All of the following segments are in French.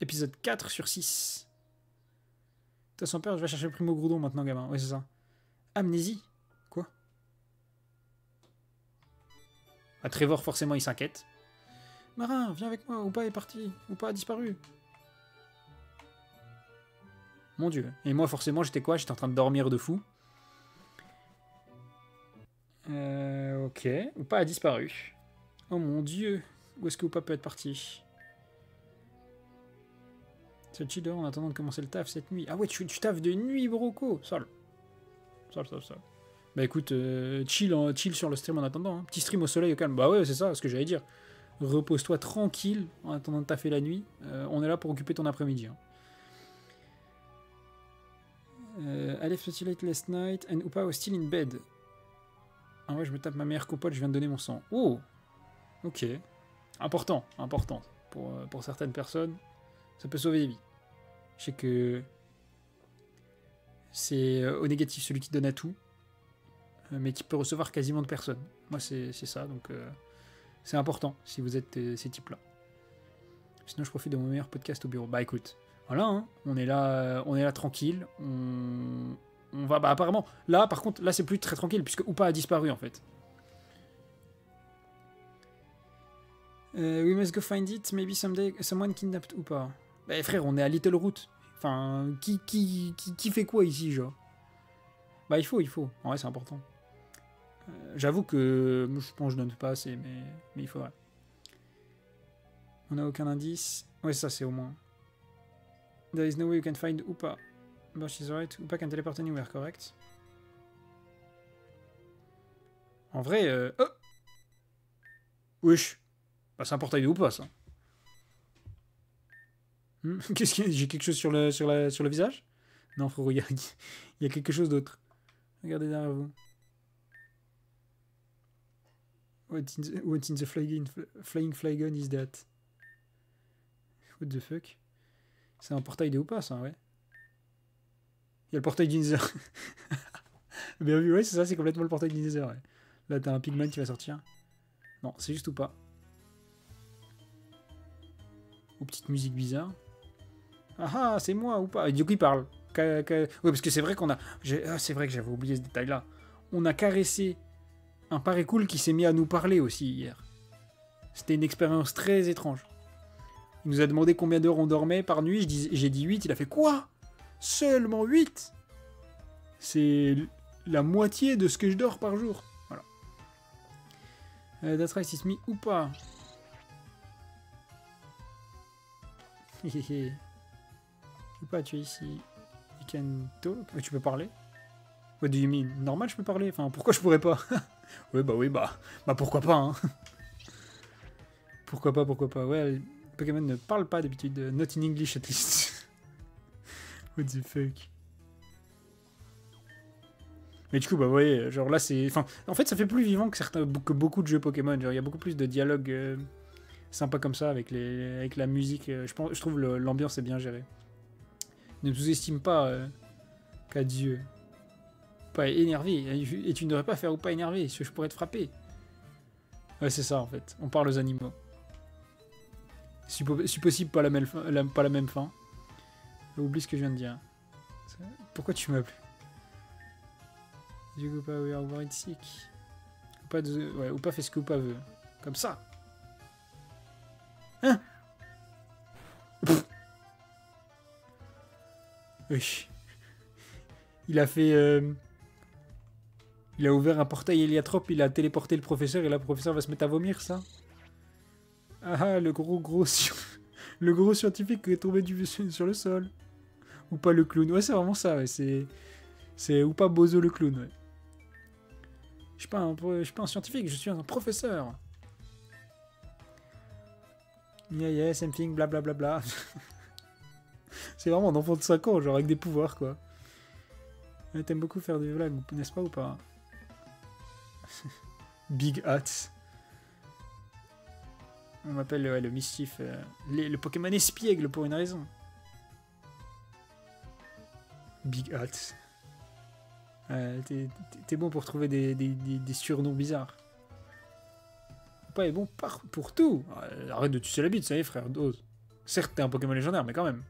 Épisode 4 sur 6. T'as son père, je vais chercher le primo Groudon maintenant, gamin. Ouais, c'est ça. Amnésie. Quoi? Ah, Trevor, forcément, il s'inquiète. Marin, viens avec moi. Oupa est parti. Oupa a disparu. Mon dieu. Et moi, forcément, j'étais quoi? J'étais en train de dormir de fou. Ok. Oupa a disparu. Oh mon dieu. Où est-ce que Oupa peut être parti? C'est chill dehors en attendant de commencer le taf cette nuit. Ah ouais, tu taffes de nuit, broco. Sol. Bah écoute, chill sur le stream en attendant. Hein. Petit stream au soleil, au calme. Bah ouais, c'est ça, ce que j'allais dire. Repose-toi tranquille en attendant de taffer la nuit. On est là pour occuper ton après-midi. Hein. I left pretty late last night and Oupa was still in bed. Ah ouais, je me tape ma meilleure compote, je viens de donner mon sang. Oh. Ok. Important. Pour certaines personnes, ça peut sauver des vies. Je sais que c'est au négatif celui qui donne à tout, mais qui peut recevoir quasiment de personne. Moi, c'est ça, donc c'est important si vous êtes ces types-là. Sinon, je profite de mon meilleur podcast au bureau. Bah écoute, voilà, hein, on est là tranquille. On va, bah apparemment, là, par contre, là, c'est plus très tranquille puisque Oupa a disparu en fait. We must go find it. Maybe someday someone kidnapped Oupa. Bah frère, on est à Little Root. Enfin, qui fait quoi ici, genre? Bah il faut. En vrai, c'est important. J'avoue que je pense que je donne pas assez, mais il faudrait. On n'a aucun indice. Ouais, ça c'est au moins. There is no way you can find Oupa. But she's right. Oupa can teleport anywhere, correct? En vrai, oh! Wesh! Bah c'est un portail de Oupa, ça. Qu'est-ce qu'il y a? J'ai quelque chose sur le visage? Non, frérot, il y a quelque chose d'autre. Regardez derrière vous. What in the flying flygon is that? What the fuck? C'est un portail de Oupa, ça, ouais. Il y a le portail du Nether. Bien vu, ouais, c'est ça, c'est complètement le portail du Nether, ouais. Là, t'as un pigman qui va sortir. Non, c'est juste Oupa. Ou petite musique bizarre. Ah ah, c'est moi, Oupa. Et du coup, il parle. Ouais, parce que c'est vrai qu'on a... c'est vrai que j'avais oublié ce détail-là. On a caressé un parecool qui s'est mis à nous parler aussi hier. C'était une expérience très étrange. Il nous a demandé combien d'heures on dormait par nuit. J'ai dit 8. Il a fait quoi? Seulement 8? C'est la moitié de ce que je dors par jour. Voilà. That's right, it's me ou pas? Ou pas, tu es ici. You can talk. Mais tu peux parler? What do you mean? Normal, je peux parler. Enfin, pourquoi je pourrais pas? Oui, bah, pourquoi pas, hein. Pourquoi pas. Ouais, Pokémon ne parle pas d'habitude. Not in English, at least. What the fuck? Mais du coup, bah, ouais, genre là, c'est... Enfin, en fait, ça fait plus vivant que beaucoup de jeux Pokémon. Genre, il y a beaucoup plus de dialogues sympas comme ça avec la musique. Je trouve l'ambiance est bien gérée. Ne sous-estime pas qu'adieu. Pas énervé. Et tu ne devrais pas faire ou pas énervé, je pourrais te frapper. Ouais, c'est ça, en fait. On parle aux animaux. Si possible, pas la même fin. Oublie ce que je viens de dire. Pourquoi tu m'as plu? Du coup, pas we are worried sick. Ou pas fait ce que Oupa veut. Comme ça. Hein? Oui. Il a fait... Il a ouvert un portail héliatrope, il a téléporté le professeur et là, le professeur va se mettre à vomir, ça. Ah, le gros scientifique qui est tombé sur le sol. Ou pas le clown. Ouais, c'est vraiment ça, ouais. C'est ou pas Bozo le clown, ouais. Je suis pas un scientifique, je suis un professeur. Yeah, same thing, blablabla. C'est vraiment un enfant de 5 ans, genre avec des pouvoirs, quoi. T'aimes beaucoup faire des blagues, n'est-ce pas, ou pas? Big Hats. On m'appelle le mischief. Le Pokémon espiègle pour une raison. Big Hats. T'es bon pour trouver des surnoms bizarres. Pas est bon pour tout. Arrête de tuer la bite, ça y est, frère. Dose. Certes, t'es un Pokémon légendaire, mais quand même.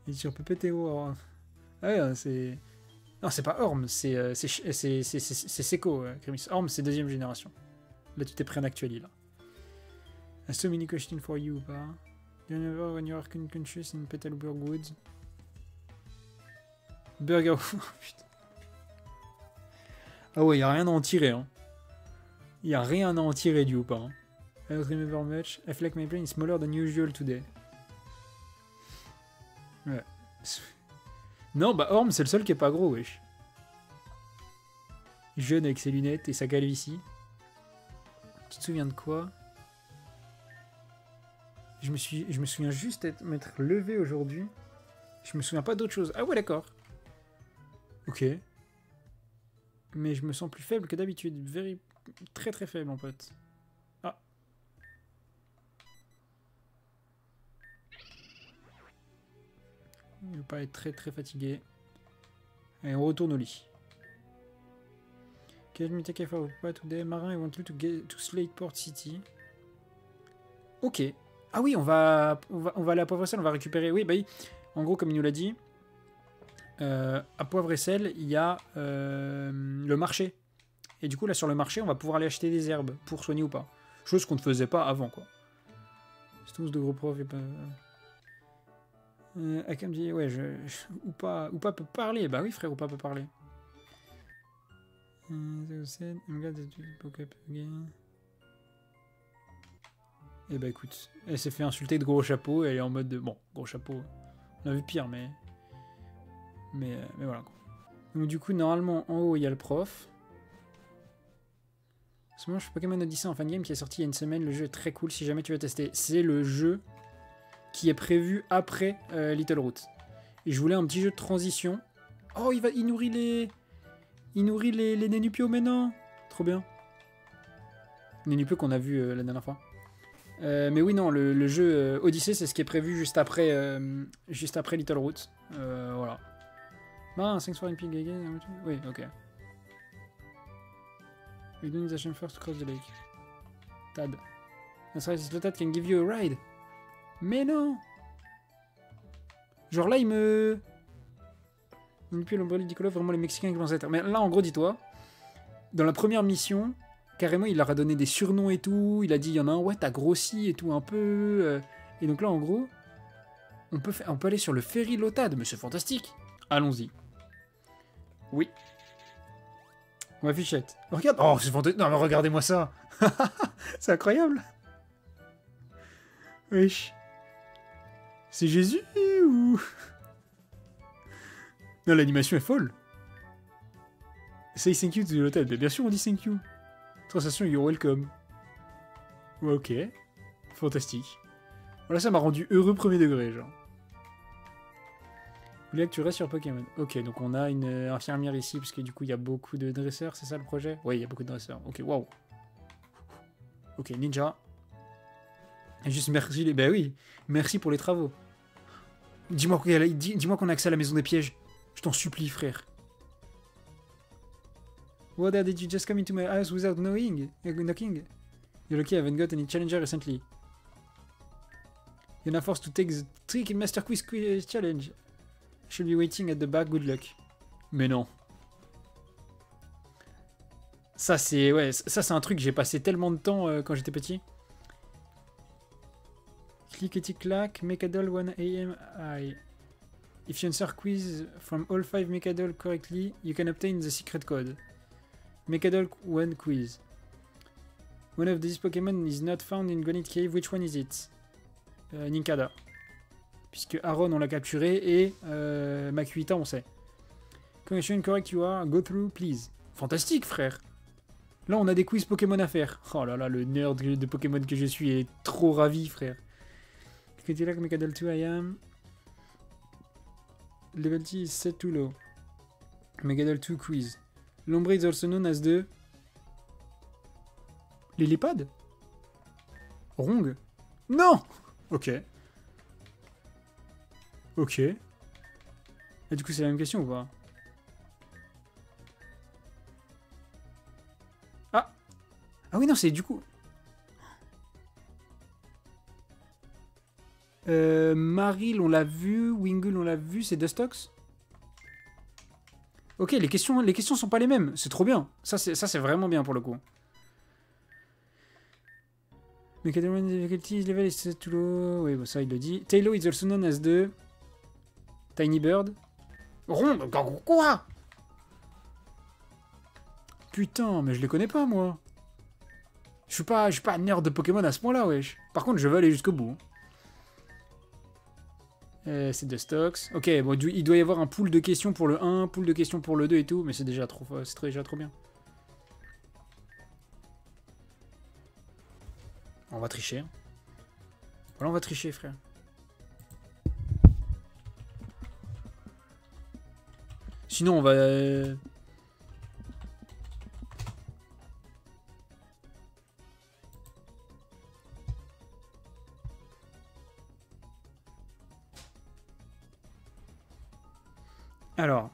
Et sur PPTO. Ah ouais, c'est. Non, c'est pas Orm, c'est Seco, Grimis. Orm, c'est deuxième génération. Là, tu t'es pris un actuali, là. A so many questions for you, pas? You never when you are conscious in Petalburg Woods. Burger. Putain. Ah ouais, y'a rien à en tirer, hein. Y'a rien à en tirer du ou pas. Hein. I don't remember much. I feel like my brain is smaller than usual today. Ouais. Non, bah Orm, c'est le seul qui est pas gros, wesh. Jeune avec ses lunettes et sa calvitie. Tu te souviens de quoi? Je me souviens juste m'être levé aujourd'hui. Je me souviens pas d'autre chose. Ah ouais, d'accord. Ok. Mais je me sens plus faible que d'habitude. Très très faible, en pote. Ah. Il ne pas être très très fatigué. Allez, on retourne au lit. Can me take for what today? Marin, I want you to get to Slateport City. Ok. Ah oui, on va aller à Poivre et Sel, on va récupérer. Oui, bah oui. En gros, comme il nous l'a dit, à Poivre et Sel, il y a le marché. Et du coup, là, sur le marché, on va pouvoir aller acheter des herbes pour soigner ou pas. Chose qu'on ne faisait pas avant, quoi. C'est tous de gros profs et pas. Akam dit, ouais, ou pas peut parler. Bah oui, frère, ou pas peut parler. Et bah écoute, elle s'est fait insulter de gros chapeau et elle est en mode de... Bon, gros chapeau, on a vu pire, mais voilà quoi. Donc du coup, normalement, en haut, il y a le prof. En ce moment, je suis Pokémon Odyssey en fan game qui est sorti il y a une semaine. Le jeu est très cool si jamais tu veux tester. C'est le jeu qui est prévu après Little Root. Et je voulais un petit jeu de transition. Oh, il nourrit les... Il nourrit les Nénupios, mais non. Trop bien. Nénupios qu'on a vu la dernière fois. Mais oui, non, le jeu Odyssey, c'est ce qui est prévu juste après Little Root. Voilà. Ah, thanks for imping again. Oui, ok. We do need the first to cross the lake. Tad. That's right, the Tad can give you a ride. Mais non. Genre là, il me... Nénupios, l'ombrelle d'Icola, vraiment les Mexicains qui pensent être. Mais là, en gros, dis-toi, dans la première mission... Carrément, il leur a donné des surnoms et tout. Il a dit, il y en a un, ouais, t'as grossi et tout un peu. Et donc là, en gros, on peut aller sur le ferry Lotad. Mais c'est fantastique. Allons-y. Oui. On va fichette. Regarde. Oh, c'est fantastique. Non, mais regardez-moi ça. C'est incroyable. Wesh. C'est Jésus ou... Non, l'animation est folle. Say thank you to Lotad. Mais bien sûr, on dit thank you. Translation, you're welcome. Ok. Fantastique. Voilà, ça m'a rendu heureux premier degré, genre. Vous voulez que tu restes sur Pokémon. Ok, donc on a une infirmière ici, parce que du coup, il y a beaucoup de dresseurs, c'est ça le projet? Oui, il y a beaucoup de dresseurs. Ok, waouh. Ok, ninja. Et juste merci, ben oui, merci pour les travaux. Dis-moi qu'on a accès à la maison des pièges. Je t'en supplie, frère. What did you just come into my house without knocking? You're lucky I haven't got any challenger recently. You're now forced to take the Trick Master Quiz challenge. Should be waiting at the back, good luck. Mais non. Ça c'est un truc, j'ai passé tellement de temps quand j'étais petit. Clickety clack, Mechadol 1 AM I. If you answer quiz from all 5 Mechadol correctly, you can obtain the secret code. Mechadol 1 quiz. One of these Pokémon is not found in Granite Cave. Which one is it? Nincada. Puisque Aaron on l'a capturé et Makuita on sait. Connection correct you are. Go through please. Fantastique frère. Là on a des quiz Pokémon à faire. Oh là là, le nerd de Pokémon que je suis est trop ravi frère. Like Mechadol 2 I am. Level T is set too low. Mechadol 2 quiz. L'ombre is also known as the... L'hélipade? Rong? Non! Ok. Ok. Et du coup, c'est la même question ou pas? Ah! Ah oui, non, c'est du coup... Maril, on l'a vu. Wingull, on l'a vu. C'est Dustox. Ok, les questions sont pas les mêmes. C'est trop bien. Ça, c'est vraiment bien pour le coup. Mecademon difficulty level is too low. Oui, bon, ça, il le dit. Tailo is also known as the Tiny Bird. Ronde. Quoi? Putain, mais je les connais pas, moi. Je suis pas un nerd de Pokémon à ce point-là, wesh. Par contre, je veux aller jusqu'au bout. C'est de stocks. Ok, bon, il doit y avoir un pool de questions pour le 1, pool de questions pour le 2 et tout, mais c'est déjà trop bien. On va tricher. Voilà, on va tricher, frère. Sinon, on va... Alors.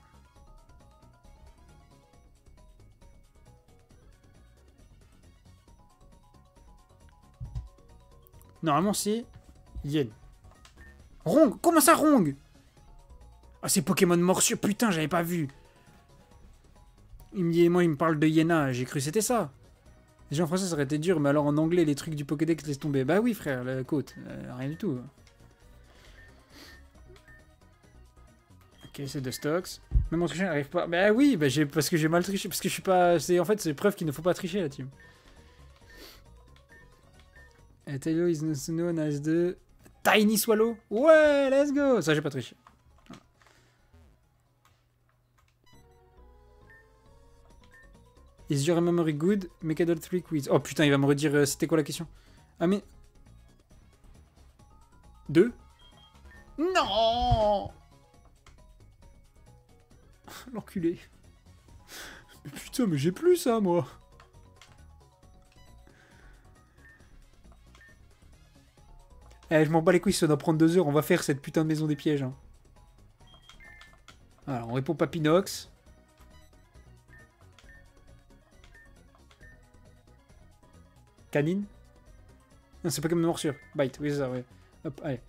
Normalement, c'est Yen. Rong. Comment ça, Rong? Ah, c'est Pokémon morsure. Putain, j'avais pas vu. Il me parle de Yena. J'ai cru que c'était ça. Déjà en français, ça aurait été dur, mais alors en anglais, les trucs du Pokédex laissent tomber. Bah oui, frère, la côte. Rien du tout. Ok, c'est de stocks. Même mon tricher n'arrive pas. Bah oui, bah parce que j'ai mal triché. Parce que je suis pas. En fait, c'est preuve qu'il ne faut pas tricher, la team. Tailo is known as the Tiny Swallow. Ouais, let's go. Ça, j'ai pas triché. Is your memory good? Mecadol 3 quiz. Oh putain, il va me redire. C'était quoi la question? Ah, mais. 2? Non! L'enculé. Mais putain, mais j'ai plus ça, moi. Eh, je m'en bats les couilles, ça doit prendre 2 heures. On va faire cette putain de maison des pièges. Hein. Alors, on répond Papinox. Canine? Non, c'est pas comme une morsure. Bite, oui, c'est ça, ouais. Hop, allez.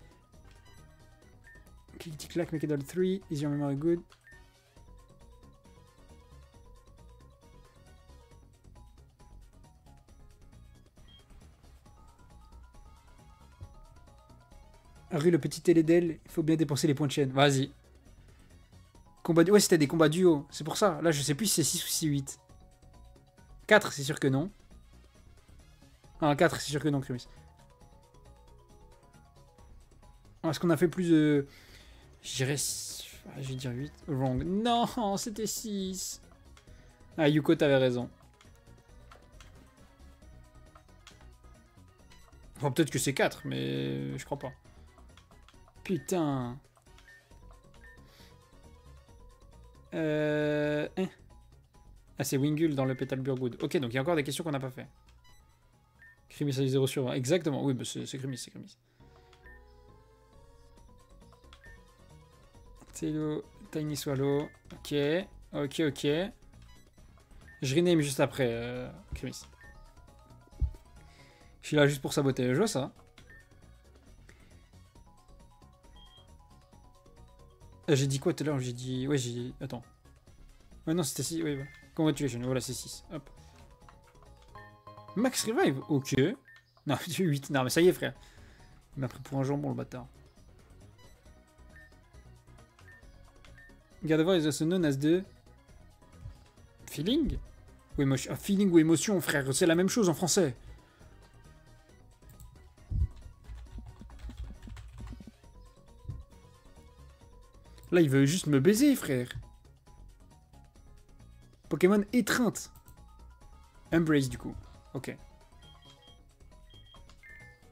Click, clack, make it all 3. Is your memory good? Rue le petit Télédel, il faut bien dépenser les points de chaîne. Vas-y. Combat ouais, c'était des combats duo. C'est pour ça. Là, je sais plus si c'est 6 ou si 8. 4, c'est sûr que non. Ah, 4, c'est sûr que non, Crémis. Est-ce qu'on a fait plus de... Je vais dire 8. Wrong. Non, c'était 6. Ah, Yuko, t'avais raison. Enfin, peut-être que c'est 4, mais je crois pas. Putain. Ah, c'est Wingull dans le Petal Burgood. Ok, donc il y a encore des questions qu'on n'a pas fait. Crémis a 0 sur 20. Exactement, oui, bah c'est Crémis, c'est Crémis. Tailo, Tiny Swallow. Ok, ok, ok. Je rename juste après, Crémis. Je suis là juste pour saboter le jeu, ça. J'ai dit quoi tout à l'heure? J'ai dit... Ouais, j'ai dit... Attends. Ouais, non, c'était 6. Oui, bah. Congratulations. Voilà, c'est 6. Hop. Max Revive? Ok. Non, 8. Non, mais ça y est, frère. Il m'a pris pour un jambon, le bâtard. Gardevoir is also known as the... Feeling? Ou émotion? Ah, feeling ou émotion, frère. C'est la même chose en français. Là, il veut juste me baiser, frère. Pokémon étreinte. Embrace, du coup. Ok.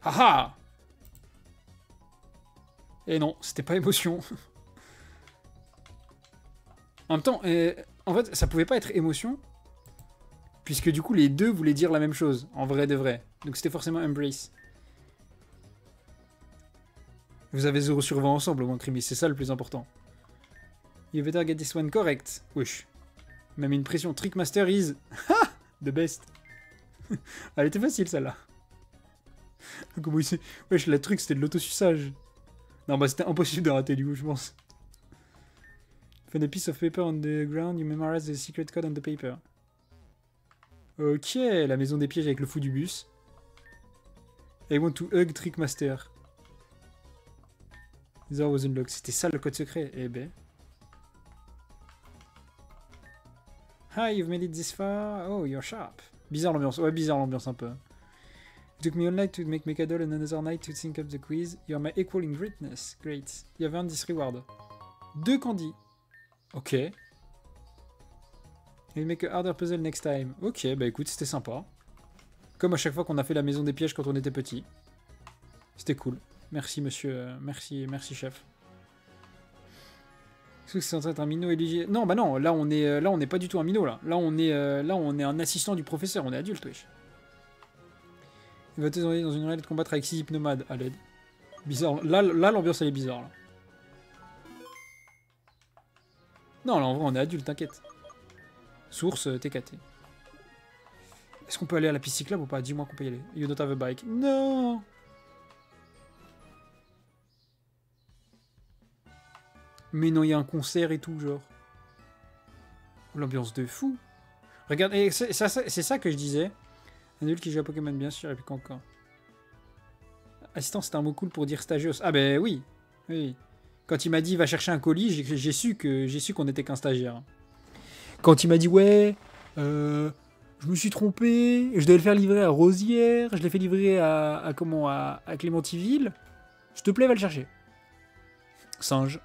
Haha! Et non, c'était pas émotion. En même temps, en fait, ça pouvait pas être émotion. Puisque du coup, les deux voulaient dire la même chose. En vrai de vrai. Donc c'était forcément Embrace. Vous avez 0 sur 20 ensemble, au moins, Crémis. C'est ça le plus important. You better get this one correct. Wesh. Même une pression. Trickmaster is... The best. Elle était facile, celle-là. Comment il sait... Wesh, le truc, c'était de l'autosuçage. Non, bah c'était impossible de rater du coup, je pense. Find a piece of paper on the ground, you memorize the secret code on the paper. Ok, la maison des pièges avec le fou du bus. I want to hug Trickmaster. There was unlocked. C'était ça le code secret. Eh ben. Hi, you've made it this far. Oh, you're sharp. Bizarre l'ambiance. Ouais, bizarre l'ambiance un peu. It took me all night to make Mechadol and another night to think up the quiz. You are my equal in greatness. Great. You have earned this reward. 2 candies. Ok. You'll make a harder puzzle next time. Ok, bah écoute, c'était sympa. Comme à chaque fois qu'on a fait la maison des pièges quand on était petit. C'était cool. Merci monsieur, merci chef. Est-ce que c'est censé être un minot éligible? Non, bah non, là on est pas du tout un minot là. Là on est un assistant du professeur, on est adulte, wesh. Il va te envoyer dans une réalité de combattre avec 6 hypnomades à l'aide. Bizarre. Là l'ambiance elle est bizarre là. Non, là en vrai on est adulte, t'inquiète. Source TKT. Est-ce qu'on peut aller à la piste cyclable ou pas? Dis-moi qu'on peut y aller. You don't have a bike. Non. Mais non, il y a un concert et tout, genre. L'ambiance de fou. Regarde, c'est ça que je disais. Un adulte qui joue à Pokémon, bien sûr, et puis encore. Assistant, c'était un mot cool pour dire stagiaire. Ah ben oui. Oui. Quand il m'a dit va chercher un colis, j'ai su qu'on était qu'un stagiaire. Quand il m'a dit ouais, je me suis trompé, je devais le faire livrer à Rosières, je l'ai fait livrer à Clémentiville. S'il te plaît, va le chercher. Singe.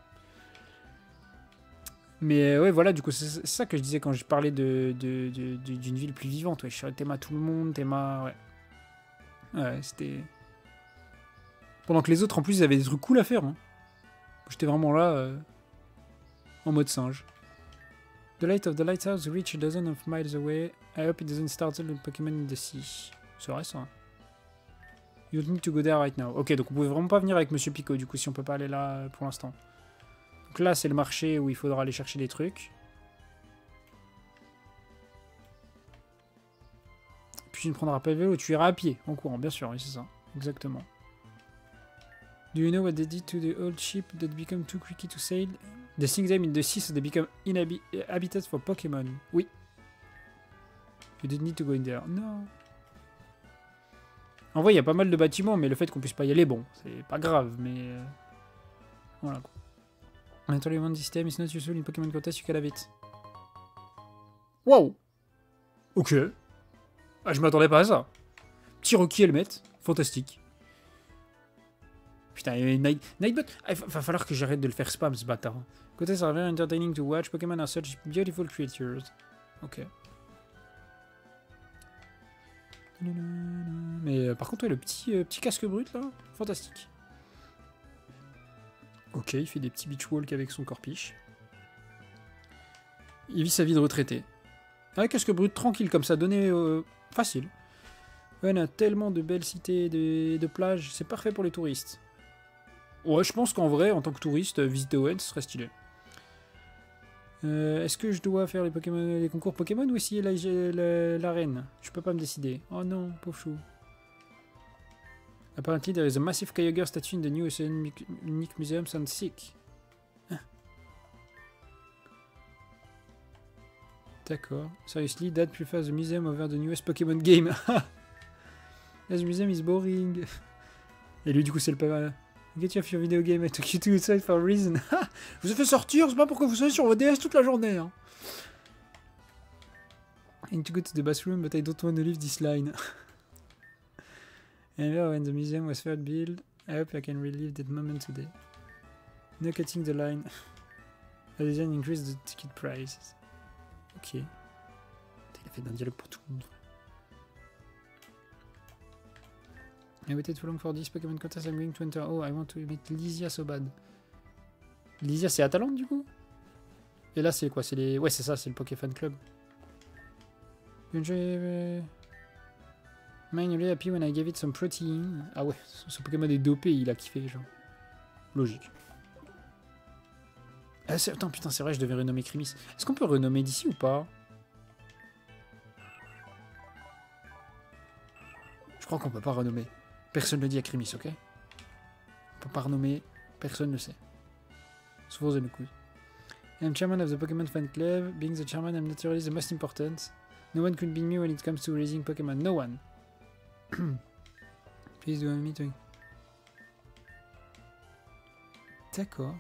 Mais ouais, voilà, du coup, c'est ça que je disais quand je parlais d'une ville plus vivante. Ouais, Théma tout le monde, Théma. Ouais. Ouais, c'était. Pendant que les autres, en plus, ils avaient des trucs cool à faire. Hein. J'étais vraiment là, en mode singe. The light of the lighthouse reach a dozen of miles away. I hope it doesn't startle the Pokémon in the sea. C'est vrai ça. You don't need to go there right now. Ok, donc on pouvait vraiment pas venir avec Monsieur Pico, du coup, si on peut pas aller là pour l'instant. Donc là, c'est le marché où il faudra aller chercher des trucs. Puis tu ne prendras pas le vélo, tu iras à pied, en courant, bien sûr, oui, c'est ça. Exactement. Do you know what they did to the old ship that became too creaky to sail? They sink them in the sea so they become inhabited for Pokémon. Oui. You didn't need to go in there. No. En vrai, il y a pas mal de bâtiments, mais le fait qu'on puisse pas y aller, bon, c'est pas grave, mais... Voilà, quoi. Naturally, one this time is not useful in Pokémon contest, you can have it. Wow. Ok. Ah, je m'attendais pas à ça. Petit Rocky Helmet. Fantastique. Putain, Nightbot. Il va falloir que j'arrête de le faire spam, ce bâtard. Contests are very entertaining to watch. Pokémon are such beautiful creatures. Ok. Mais par contre, ouais, le petit casque brut, là, fantastique. Ok, il fait des petits beach walks avec son corpiche. Il vit sa vie de retraité. Un casque brut tranquille comme ça, donné facile. Ouais, on a tellement de belles cités de plages, c'est parfait pour les touristes. Ouais, je pense qu'en vrai, en tant que touriste, visiter Owen, ce serait stylé. Est-ce que je dois faire les concours Pokémon ou essayer l'arène? Je peux pas me décider. Oh non, pauvre chou. Apparently, there is a massive Kyogre statue in the new Unique Museum. Sounds sick. Ah. D'accord. Seriously, Dad prefers the museum over the newest Pokémon game. The museum is boring. Et lui, du coup, c'est le pas. Get you off your video game. I took you to outside for a reason. Je vous ai fait sortir, c'est pas pour que vous soyez sur vos DS toute la journée. Hein. I need to go to the bathroom, but I don't want to leave this line. And when the museum was first built, I hope I can relive that moment today. No cutting the line. I didn't increase the ticket prices. Ok. Il a fait d'un dialogue pour tout le monde. I waited too long for this Pokémon contest. I'm going to enter. Oh, I want to meet Lysia so bad. Lysia, c'est Atalante du coup? Et là, c'est quoi? C'est les. Ouais, c'est ça, c'est le Pokéfan Club. Enjoy. Mine really happy when I gave it some protein. Ah ouais, ce Pokémon est dopé, il a kiffé, genre. Logique. Ah, attends, putain, c'est vrai, je devais renommer Krimis. Est-ce qu'on peut renommer d'ici ou pas? Je crois qu'on peut pas renommer. Personne ne le dit à Krimis, ok? On peut pas renommer. Personne ne sait. Sauf Zenokuz. I'm chairman of the Pokemon fan club. Being the chairman, I'm naturally the most important. No one could beat me when it comes to raising Pokemon. No one. Please do me to... D'accord.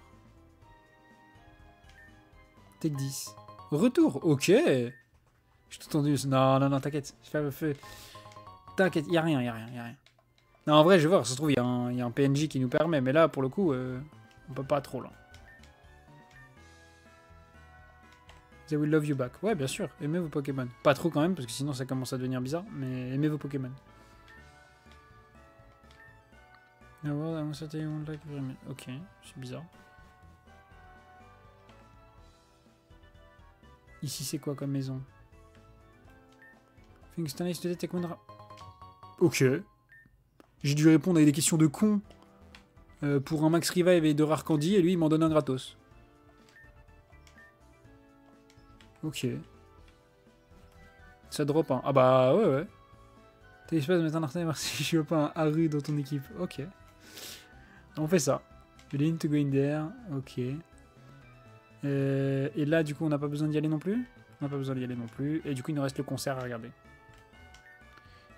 Tech 10. Retour, ok. J'ai tout entendu. Non, non, non, t'inquiète. T'inquiète, y'a rien. Non, en vrai, je vais voir, ça se trouve, y a un PNJ qui nous permet, mais là, pour le coup, on peut pas trop, là. They will love you back. Ouais, bien sûr, aimez vos Pokémon. Pas trop quand même, parce que sinon ça commence à devenir bizarre, mais aimez vos Pokémon. Ok, c'est bizarre. Ici, c'est quoi comme maison? Ok. J'ai dû répondre à des questions de con pour un Max Revive et de Rare Candy, et lui, il m'en donne un gratos. Ok. Ça drop un. Ah bah ouais. T'es espace de mettre un Arsenal et voir si je veux pas un Haru dans ton équipe. Ok. On fait ça. You need to go in there. Ok. Et là, du coup, on n'a pas besoin d'y aller non plus. On n'a pas besoin d'y aller non plus. Et du coup, il nous reste le concert à regarder.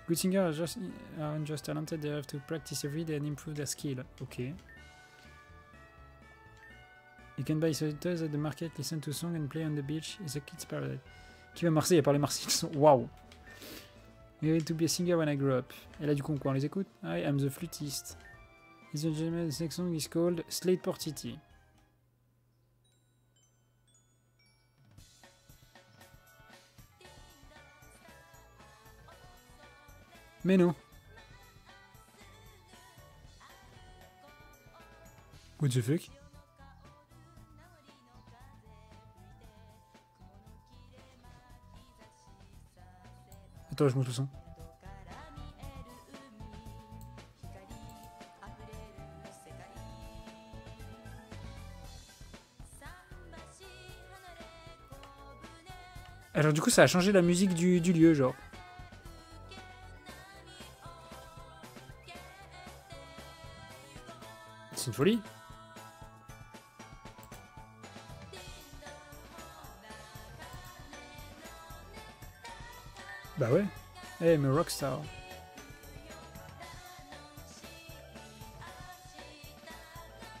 Good singers aren't just talented, they have to practice every day and improve their skill. Ok. You can buy toys at the market, listen to song and play on the beach. It's a kid's paradise. Qui va Marseille? Il a parlé Marseille. Waouh! I want to be a singer when I grow up. Et là, du coup, on les écoute. I am the flutist. Ladies and gentlemen, the next song is called Slate Port City. Mais non. What the fuck? Attends, je monte le son. Alors du coup, ça a changé la musique du lieu, genre. C'est une folie. Bah ouais. Hey, mais Rockstar.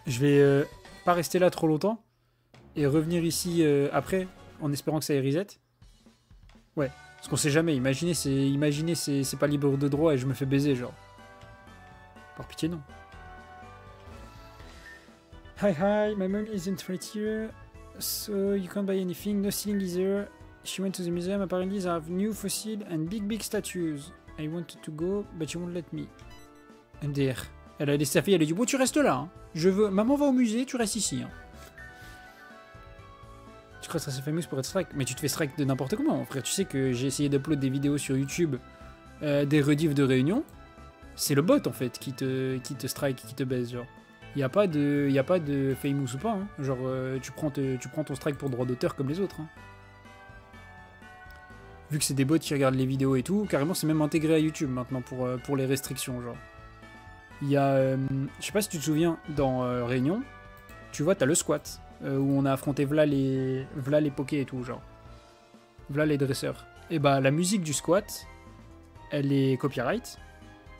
Je vais pas rester là trop longtemps et revenir ici après en espérant que ça ait reset. Ouais, parce qu'on sait jamais. Imaginez, c'est pas libre de droit et je me fais baiser, genre. Par pitié, non. Hi, my mom isn't right here, so you can't buy anything. No ceiling either. She went to the museum. Apparently, they have new fossils and big statues. I wanted to go, but she won't let me. MDR. Elle a laissé sa fille, elle a dit bon, tu restes là. Hein. Maman va au musée, tu restes ici. Hein. Tu crois que ça c'est famous pour être strike? Mais tu te fais strike de n'importe comment, frère. Tu sais que j'ai essayé d'upload des vidéos sur YouTube, des rediffs de réunion. C'est le bot en fait qui te strike, qui te baise, genre. Y a pas de famous ou pas. Hein. Genre, tu prends ton strike pour droit d'auteur comme les autres. Hein. Vu que c'est des bots qui regardent les vidéos et tout, carrément c'est même intégré à YouTube maintenant pour les restrictions, genre. Il y a, je sais pas si tu te souviens, dans Réunion, tu vois, t'as le squat, où on a affronté v'là les pokés et tout, genre. V'là les dresseurs. Et bah la musique du squat, elle est copyright,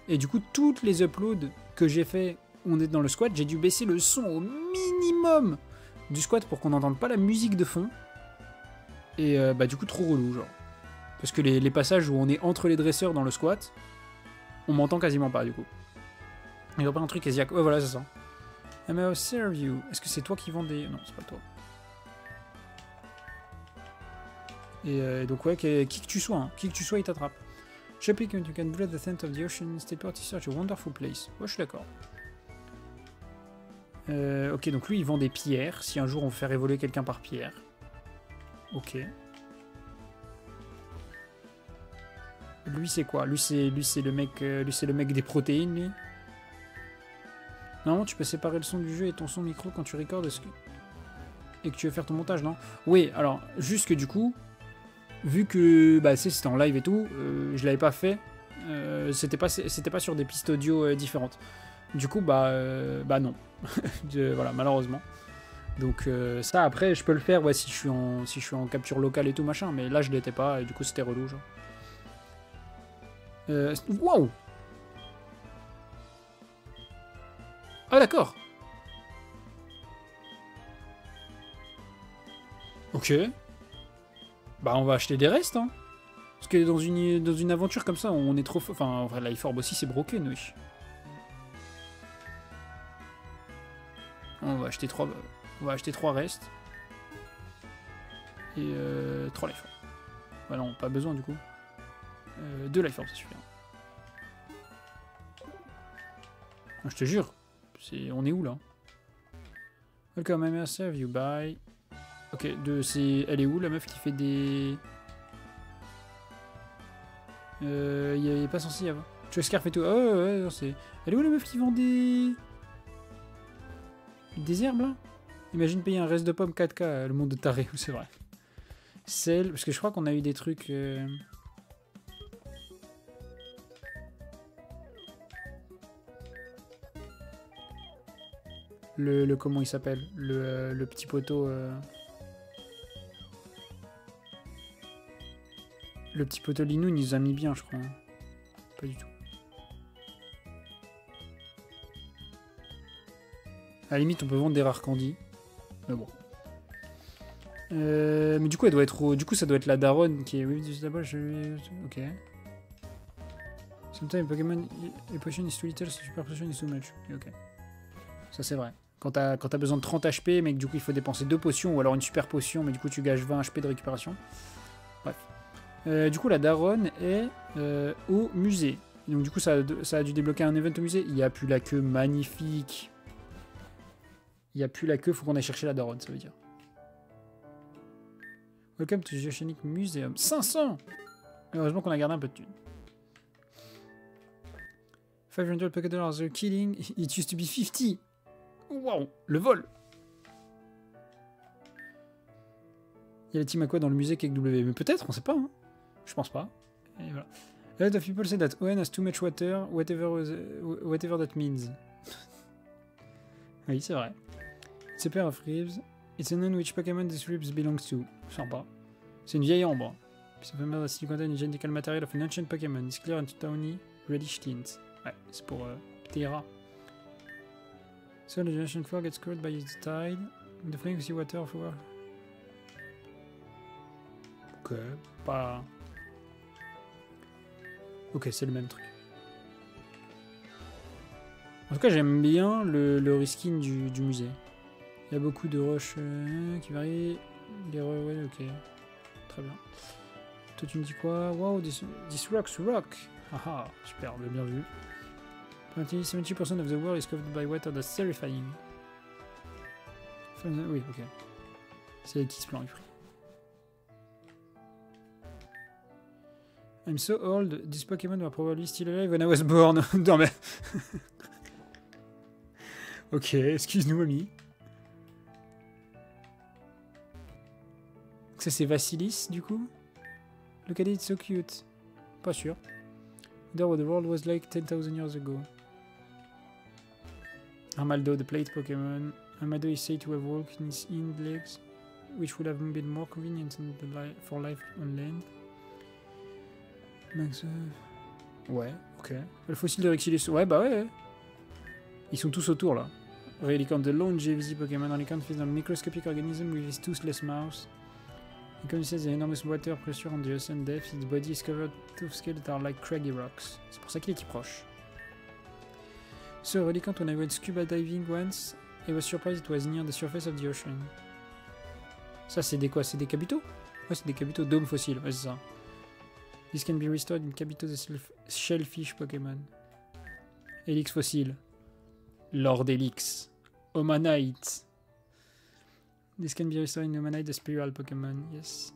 et du coup toutes les uploads que j'ai fait, on est dans le squat, j'ai dû baisser le son au minimum du squat pour qu'on n'entende pas la musique de fond, et bah du coup trop relou, genre. Parce que les passages où on est entre les dresseurs dans le squat, on m'entend quasiment pas du coup. Il y a pas un truc Asiac. Ouais, voilà, c'est ça. I'll serve you. Est-ce que c'est toi qui vends des. Non, c'est pas toi. Et donc, ouais, qui que tu sois, hein. Qui que tu sois, il t'attrape. Shopping, you can breathe the scent of the ocean. Stay such a wonderful place. Ouais, je suis d'accord. Ok, donc lui, il vend des pierres. Si un jour on veut faire évoluer quelqu'un par pierre. Ok. Lui c'est quoi? Lui c'est le mec des protéines, lui. Normalement tu peux séparer le son du jeu et ton son micro quand tu recordes et que tu veux faire ton montage, non? Oui, alors juste que du coup, vu que bah c'était en live et tout, je l'avais pas fait. C'était pas sur des pistes audio différentes. Du coup, bah non. Voilà, malheureusement. Donc ça, après, je peux le faire ouais, si je suis en capture locale et tout, machin. Mais là, je l'étais pas, et du coup, c'était relou, genre. Waouh! Ah, d'accord. Ok. Bah, on va acheter des restes, hein. Parce que dans une aventure comme ça, on est trop... Enfin, en vrai, Life Orb aussi, c'est broken, oui. On va acheter 3... On va acheter 3 restes. Et 3 Life Orb. Bah non, pas besoin, du coup. 2 Life Orb, ça suffit. Je te jure. On est où, là? Welcome, I may serve you, bye. Ok, elle est où, la meuf qui fait des... Il est pas censé y avoir. Tu as Scarf et tout. Oh ouais, c'est... Elle est où la meuf qui vend des... Des herbes là? Imagine payer un reste de pommes 4K, le monde de taré, c'est vrai. Celle... Parce que je crois qu'on a eu des trucs... Le comment il s'appelle? Le petit poteau... Le petit poteau Linou, il nous a mis bien, je crois. Pas du tout. À la limite, on peut vendre des rares candy. Mais bon. Mais du coup, elle doit être du coup, ça doit être la daronne qui est... Oui, d'abord, ok. Sometimes Pokémon a potion is too little, super potion is too much. Ok. Ça, c'est vrai. Quand t'as besoin de 30 HP, mais que du coup, il faut dépenser 2 potions, ou alors une super potion, mais du coup, tu gages 20 HP de récupération. Bref. Du coup, la daronne est au musée. Et donc, du coup, ça a dû débloquer un event au musée. Il n'y a plus la queue, magnifique. Il n'y a plus la queue, faut qu'on aille chercher la daronne, ça veut dire. Welcome to the Oceanic Museum. 500! Heureusement qu'on a gardé un peu de thunes. 500 pocket dollars, the killing. It used to be 50. Wow, le vol! Il y a la team Aqua dans le musée avec W. Mais peut-être, on sait pas. Hein. Je pense pas. Et voilà. A lot of people say that Owen has too much water, whatever that means. Oui, c'est vrai. It's a pair of ribs. It's unknown which Pokémon this ribs belongs to. Sympa. C'est une vieille ambre. Piece of amber that still contains genetical material of an ancient Pokémon. It's clear and tawny, reddish tint. Ouais, c'est pour Ptera. So the ancient floor gets covered by the tide. The flame you see water of war. Ok, pas... Ok, c'est le même truc. En tout cas, j'aime bien le reskin du musée. Il y a beaucoup de roches qui varient. Ouais, ok. Très bien. Toi, tu me dis quoi? Wow, this rock's rock. Haha, super, bien vu. 70% of the world is covered by water, that's terrifying. Oui, ok. C'est les petits plans, I'm so old, this Pokémon were probably still alive when I was born. Non mais... Ok, excuse-nous, ami. Ça c'est Vassilis, du coup? Look at it, so cute. Pas sûr. Wonder what the world was like 10,000 years ago. Armaldo, the plate Pokémon. Armaldo is said to have walked in his hind legs, which would have been more convenient for life on land. Max... Ouais, ok. Le fossile de Rexilis. Ouais, bah ouais. Ils sont tous autour là. Reliquant the longevity Pokémon. Reliquant is a microscopic organism with his toothless mouth. He considers the enormous water pressure on the ocean depth. His body is covered with scales that are like craggy rocks. C'est pour ça qu'il est proche. So, Reliquant, when I went scuba diving once, I was surprised it was near the surface of the ocean. Ça, c'est des quoi? C'est des Kabuto? Ouais, c'est des Kabuto dômes fossiles. Ouais, c'est ça. This can be restored in Kabuto the shellfish Pokémon. Helix fossile. Lord Helix. Omanite. This can be restored in Omanite the spiral Pokémon. Yes.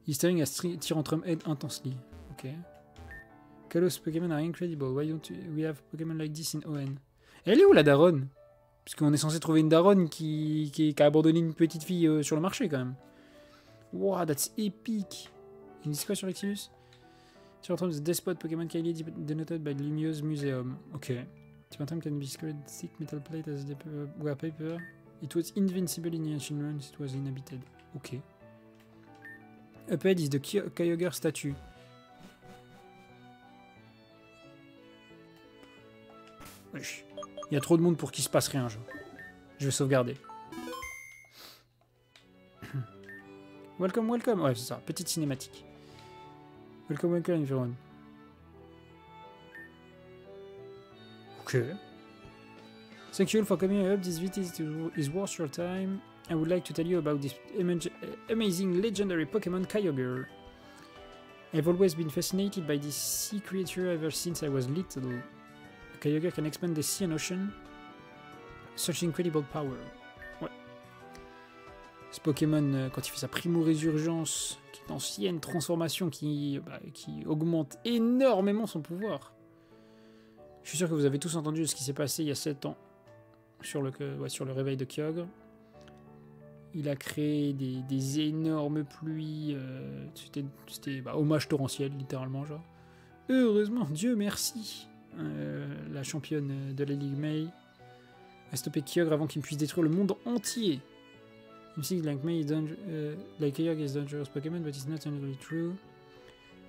He's staring at Tyrantrum head intensely. Ok. Kalos Pokémon are incredible. Why don't we have Pokémon like this in ON? Elle est où la daronne? Puisqu'on est censé trouver une daronne qui a abandonné une petite fille sur le marché quand même. Wow, that's epic. Ils disent quoi sur Exilus? Tu retrouves the despot Pokémon Kylie denoted by Lumiose Museum. Ok. Typhantrum can be scored thick metal plate as were paper. It was invincible in the ancient ruins, it was inhabited. Ok. Up ahead is the Kyogre statue. Wesh. Il y a trop de monde pour qu'il se passe rien, genre. Je vais sauvegarder. Welcome, welcome. Ouais, c'est ça. Petite cinématique. Welcome, welcome, everyone. Ok. Thank you all for coming up. This video is worth your time. I would like to tell you about this amazing legendary Pokemon Kyogre. I've always been fascinated by this sea creature ever since I was little. Kyogre can expand the sea and ocean. Such incredible power. Ouais. Ce Pokémon, quand il fait sa Primo-Résurgence, qui est ancienne transformation, qui augmente énormément son pouvoir. Je suis sûr que vous avez tous entendu ce qui s'est passé il y a 7 ans sur le réveil de Kyogre. Il a créé des énormes pluies. C'était hommage torrentiel, littéralement, genre. Heureusement, Dieu merci. La championne de la Ligue May a stoppé Kyogre avant qu'il puisse détruire le monde entier. It seems like May like Kyogre is dangerous Pokémon, but it's not entirely true.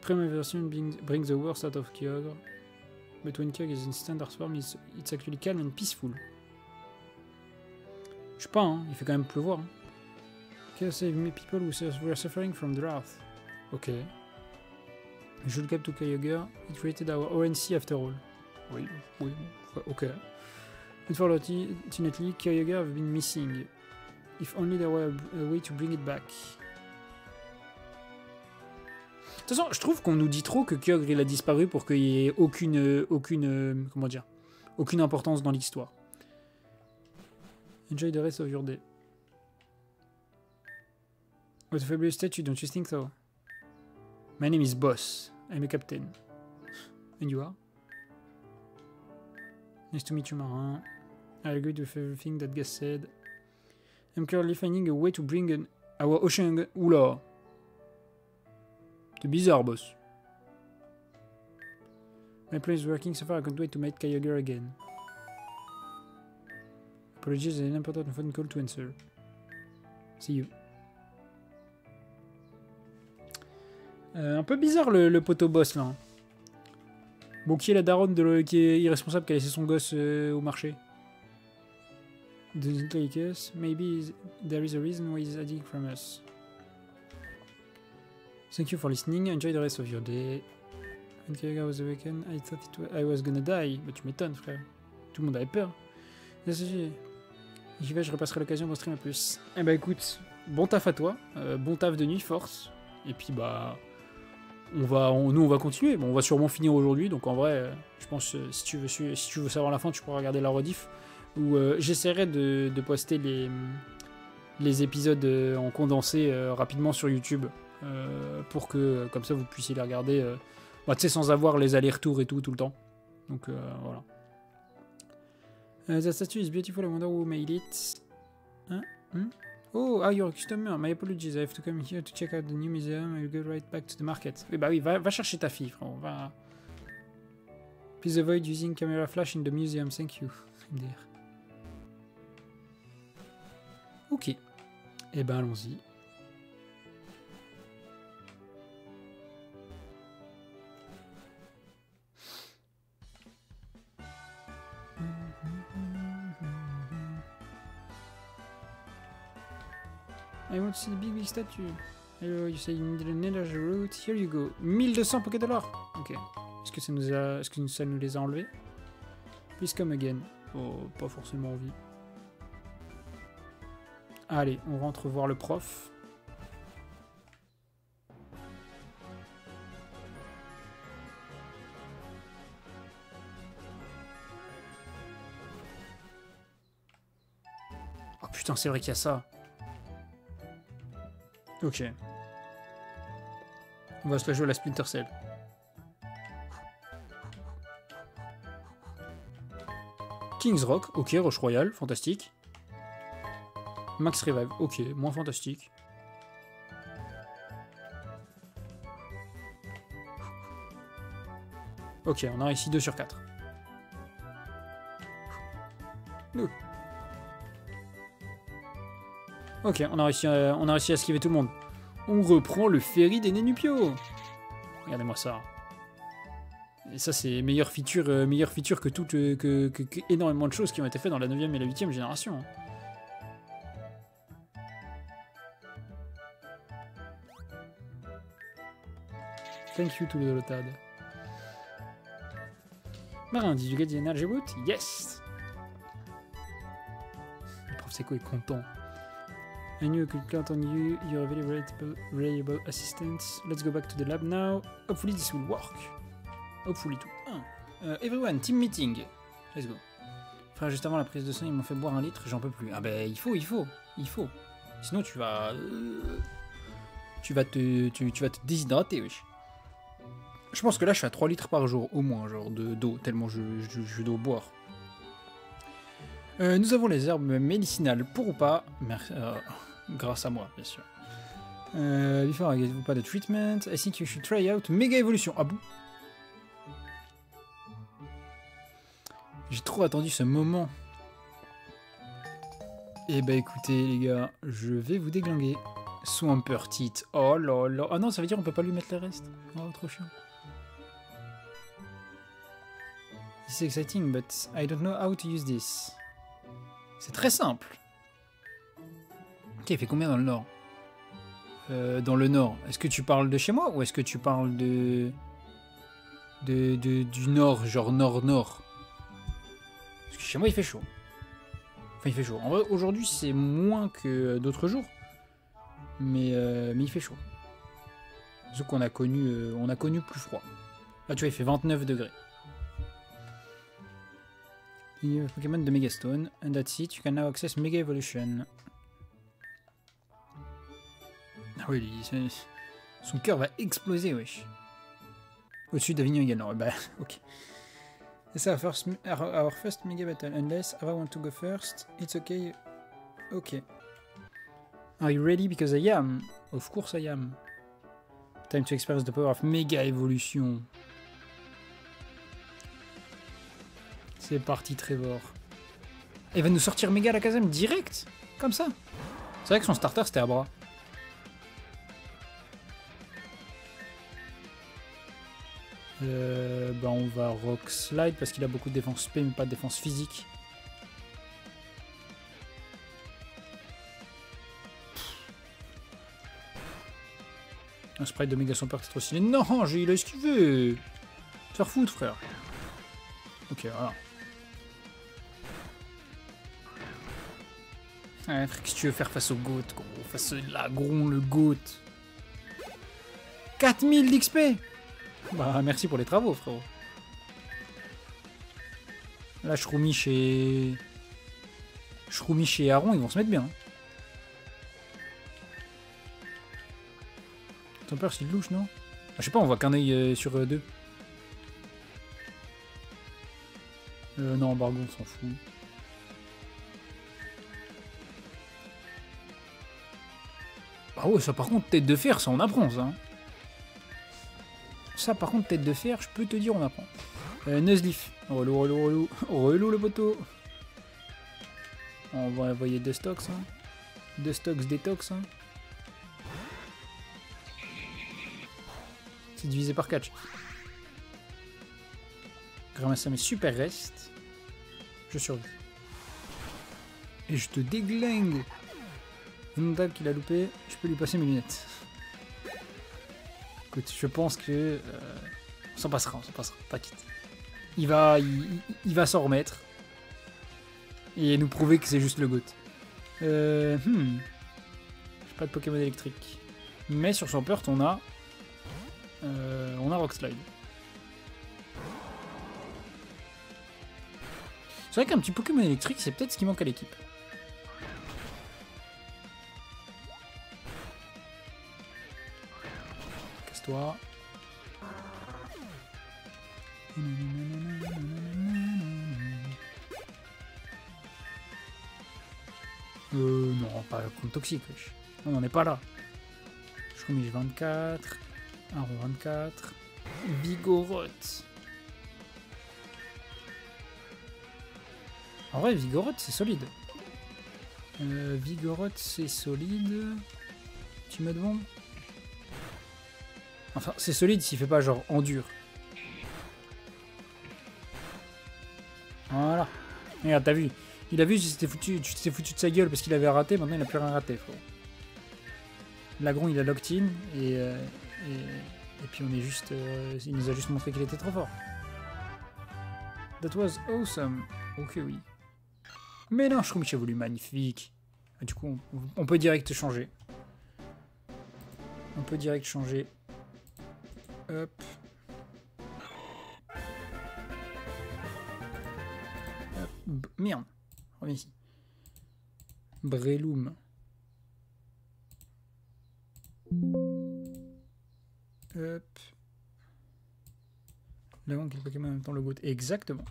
Prima version brings the worst out of Kyogre, but when Kyogre is in standard form, it's actually calm and peaceful. Je sais pas, hein, il fait quand même pleuvoir. Hein. Kyogre save me people who were suffering from drought. Ok. Je should cap to Kyogre. It created our ONC after all. Oui, ok. Unfortunately, Kyogre have been missing. If only there were a way to bring it back. De toute façon, je trouve qu'on nous dit trop que Kyogre il a disparu pour qu'il n'y ait aucune importance dans l'histoire. Enjoy the rest of your day. What a fabulous statue, don't you think so? My name is Boss. I'm a captain. And you are? Nice to meet you, Marin. I agree with everything that Gus said. I'm currently finding a way to bring our ocean... Oula! C'est bizarre, boss. My plan is working so far, I can't wait to meet Kyogre again. Apologies, there's an important phone call to answer. See you. Un peu bizarre le poteau boss là. Bon, qui est la daronne qui est irresponsable qui a laissé son gosse au marché? Doesn't like us. Maybe there is a reason why he's hiding from us. Thank you for listening. Enjoy the rest of your day. When Kyogre was awakened, I thought I was gonna die. Bah tu m'étonnes, frère. Tout le monde avait peur. J'y vais, je repasserai l'occasion pour stream à plus. Eh bah écoute, bon taf à toi. Bon taf de nuit, force. Et puis bah... nous on va continuer. Bon, on va sûrement finir aujourd'hui. Donc en vrai, je pense si tu veux savoir la fin, tu pourras regarder la rediff. Où j'essaierai de poster les épisodes en condensé rapidement sur YouTube. Pour que comme ça vous puissiez les regarder tu sais, sans avoir les allers-retours et tout le temps. Donc voilà. The statue is beautiful, I wonder who made it. Oh, you're a customer. My apologies, I have to come here to check out the new museum. I'll go right back to the market. Eh bah oui, va chercher ta fille, frère. Va... Please avoid using camera flash in the museum, thank you. MDR. Ok. Eh ben allons-y. I want to see the big statue. Hello, you say you need an energy route. Here you go. 1200 $. Ok. Est-ce que ça nous les a enlevés? Please come again. Oh, pas forcément envie. Allez, on rentre voir le prof. Oh putain, c'est vrai qu'il y a ça. Ok. On va se la jouer à la Splinter Cell. King's Rock, ok, Roche Royale, fantastique. Max Revive, ok, moins fantastique. Ok, on a réussi 2 sur 4. Ok, on a réussi à esquiver tout le monde. On reprend le ferry des Nénupios. Regardez-moi ça. Et ça, c'est meilleure feature que toutes, que énormément de choses qui ont été faites dans la 9e et la 8e génération. Thank you to the Lotad. Marin, did you get the energy boot? Yes! Le prof Seco est content. I knew I could count on you. You're a very reliable assistant. Let's go back to the lab now. Hopefully this will work. Hopefully too. Everyone, team meeting. Let's go. Frère, juste avant la prise de sang, ils m'ont fait boire 1 litre, j'en peux plus. Ah ben, il faut. Sinon, tu vas te déshydrater, wesh. Je pense que là, je suis à 3 litres par jour, au moins, genre, d'eau, tellement je dois boire. Nous avons les herbes médicinales, pour ou pas. Grâce à moi, bien sûr. Before I give you pas de treatment, I think you should try out Mega Evolution. Ah bon? J'ai trop attendu ce moment. Eh ben écoutez les gars, je vais vous déglinguer. Swampert Teeth. Oh là là. Ah non, ça veut dire on peut pas lui mettre le reste. Oh, trop chiant. This is exciting, but I don't know how to use this. C'est très simple. Ok, il fait combien dans le nord? Dans le nord. Est-ce que tu parles de chez moi ou est-ce que tu parles du nord, genre nord-nord? Parce que chez moi il fait chaud. Enfin il fait chaud. En vrai aujourd'hui c'est moins que d'autres jours. Mais il fait chaud. Sauf qu'on a connu plus froid. Là tu vois il fait 29 degrés. Pokémon de Megastone, and that's it, you can now access Mega Evolution. Ah oui, son cœur va exploser, wesh. Au-dessus d'Avignon également, bah, ok. It's our first Mega Battle, unless I want to go first, it's okay. Ok. Are you ready? Because I am. Of course I am. Time to experience the power of Mega Evolution. C'est parti, Trevor. Il va nous sortir méga la Kazam direct, comme ça. C'est vrai que son starter c'était Abra. Bah on va Rock Slide parce qu'il a beaucoup de défense spé mais pas de défense physique. Un sprite de méga Swampert c'est trop stylé. Non, il a esquivé. Te faire foutre, frère. Ok, voilà. Ouais, qu'est-ce que tu veux faire face au GOAT, gros? Face à l'agron, le GOAT. 4000 d'XP. Bah, merci pour les travaux, frérot. Là, Shroomy chez Aaron, ils vont se mettre bien. Ton père, c'est louche, non? Ah, je sais pas, on voit qu'un œil sur 2. Non, embargo, on s'en fout. Ah ouais, ça par contre, tête de fer, ça on apprend, ça. Hein. Ça par contre, tête de fer, je peux te dire, on apprend. Nuzleaf. Relou le poteau. On va envoyer 2 stocks. Hein. 2 stocks détox. Hein. C'est divisé par 4. Ramasser mes super restes. Je survis. Et je te déglingue. Inondable qu'il a loupé, je peux lui passer mes lunettes. Écoute, je pense que... on s'en passera, t'inquiète. Il va s'en remettre. Et nous prouver que c'est juste le GOAT. J'ai pas de Pokémon électrique. Mais sur Swampert, on a Rock Slide. C'est vrai qu'un petit Pokémon électrique, c'est peut-être ce qui manque à l'équipe. Casse-toi. Non, pas comme toxique, wesh. On n'en est pas là. Shroomy 24. Aron 24. Vigoroth. En vrai, Vigoroth, c'est solide. Vigoroth, c'est solide. Petit mode bombe. Enfin, c'est solide s'il fait pas genre en dur. Voilà. Regarde, t'as vu. Il a vu, tu t'es foutu de sa gueule parce qu'il avait raté, maintenant il a plus rien raté, frérot. Lagron, il a locked-in et puis on est juste... il nous a juste montré qu'il était trop fort. That was awesome. Ok, oui. Mais non, Shroom j'ai voulu magnifique. Et du coup, on peut direct changer. On peut direct changer. Hop. Merde. Reviens ici. Breloom. Hop. Là, quel Pokémon en même temps le GOAT. Exactement. De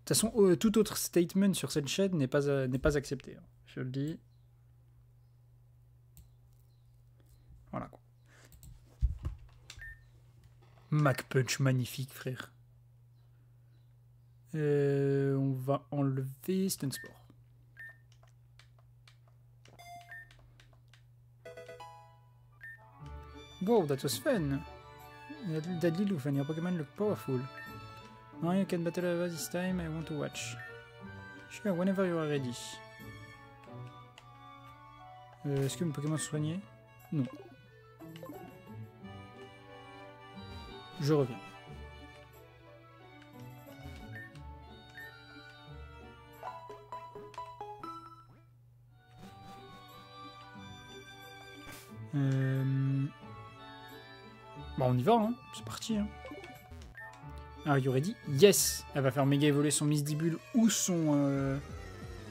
toute façon, tout autre statement sur cette chaîne n'est pas accepté. Hein. Je le dis. Voilà quoi. Mac Punch magnifique, frère. On va enlever Stun Spore. Wow, that was fun. Deadly Loof and your Pokemon look powerful. Now you can battle over this time, I want to watch. Sure, whenever you are ready. Est-ce que mes Pokémon sont soignés? Non. Je reviens. Bon, on y va, hein. C'est parti. Hein. Ah, il aurait dit yes. Elle va faire méga évoluer son Misdibule ou son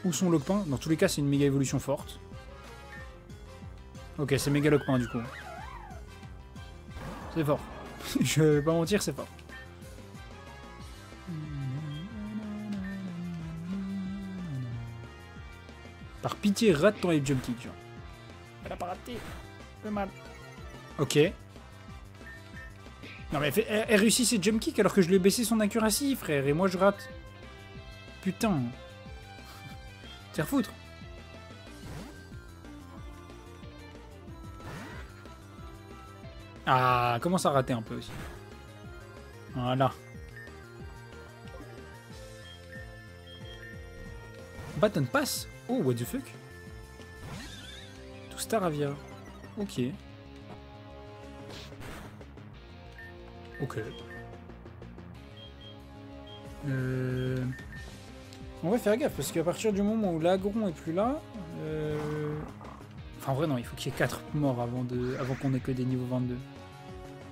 Lockpin. Dans tous les cas, c'est une méga évolution forte. Ok, c'est méga Lockpin du coup. C'est fort. Je vais pas mentir, c'est fort. Par pitié, rate ton jump kick. Genre. Elle a pas raté. Fait mal. Ok. Non mais elle réussit ses jump kicks alors que je lui ai baissé son accuracy, frère. Et moi je rate. Putain. C'est refoutre. Ah, commence à rater un peu aussi. Voilà. Baton pass. Oh, what the fuck. Tout Staravia. Ok. Ok. On va faire gaffe parce qu'à partir du moment où l'agron est plus là... Enfin, en vrai, non, il faut qu'il y ait 4 morts avant qu'on ait que des niveaux 22.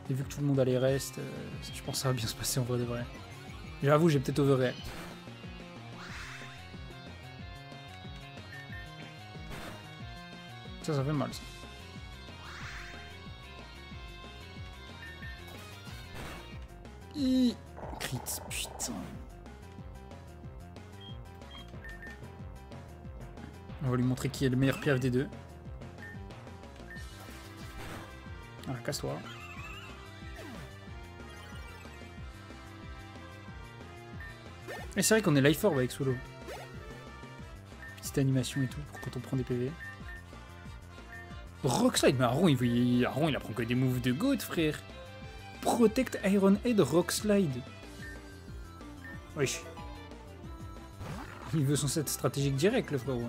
Et vu que tout le monde a les restes, je pense que ça va bien se passer en vrai de vrai. J'avoue, j'ai peut-être overreact. Ça fait mal, ça. Crit, putain. On va lui montrer qui est le meilleur piaf des deux. Ah, casse-toi. Et c'est vrai qu'on est life orb avec Solo. Petite animation et tout, pour quand on prend des PV. Rockslide, mais Aron il apprend que des moves de GOAT, frère. Protect Iron Head Rockslide. Wesh. Il veut son set stratégique direct, le frérot.